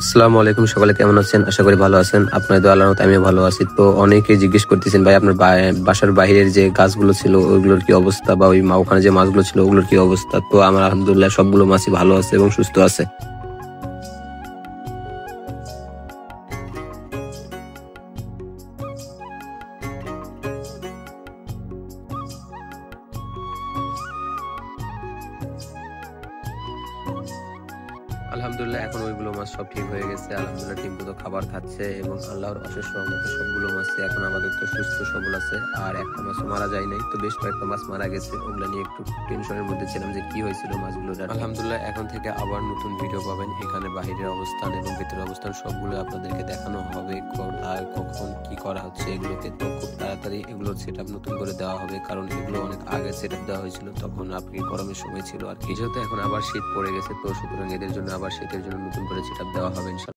আসসালামু আলাইকুম, সকালে কেমন আছেন? আশা করি ভালো আছেন। আপনার দোয়া আল্লাহর রহমতে আমিও ভালো আছি। তো অনেকেই জিজ্ঞেস করতেছেন, ভাই আপনার বাসার বাইরের যে গাছগুলো ছিল ওইগুলোর কি অবস্থা, বা ওই ওখানে যে মাছগুলো ছিল ওগুলোর কি অবস্থা? তো আমার আলহামদুলিল্লাহ সবগুলো মাছই ভালো আছে এবং সুস্থ আছে। আলহামদুলিল্লাহ এখন ওইগুলো মাছ সব ঠিক হয়ে গেছে। আলহামদুলিল্লাহ ঠিকমতো খাবার খাচ্ছে এবং আল্লাহর অশেষ রহমতে সবগুলো মাছই এখন আপাতত সুস্থ সবল আছে। আর একটা মাছও মারা যায় নাই, তো বেশ কয়েকটা মাছ মারা গেছে। ওগুলা নিয়ে একটু টেনশনের মধ্যে ছিলাম যে কি হয়েছিল মাছগুলোর। আলহামদুলিল্লাহ এখন থেকে আবার নতুন ভিডিও পাবেন। এখানে বাহিরের অবস্থান এবং ভিতরের অবস্থান সবগুলো আপনাদেরকে দেখানো হবে, কোথায় কখন কি করা হচ্ছে এগুলোকে। তো খুব তাড়াতাড়ি এগুলোর সেট আপ নতুন করে দেওয়া হবে, কারণ এগুলো অনেক আগে সেট আপ দেওয়া হয়েছিল, তখন আপনি গরমের সময় ছিল আর কি। যেহেতু এখন আবার শীত পড়ে গেছে, তো সুতরাং এদের জন্য আবার শীতের জন্য নতুন করে সেট আপ দেওয়া হবে ইনশাল্লাহ।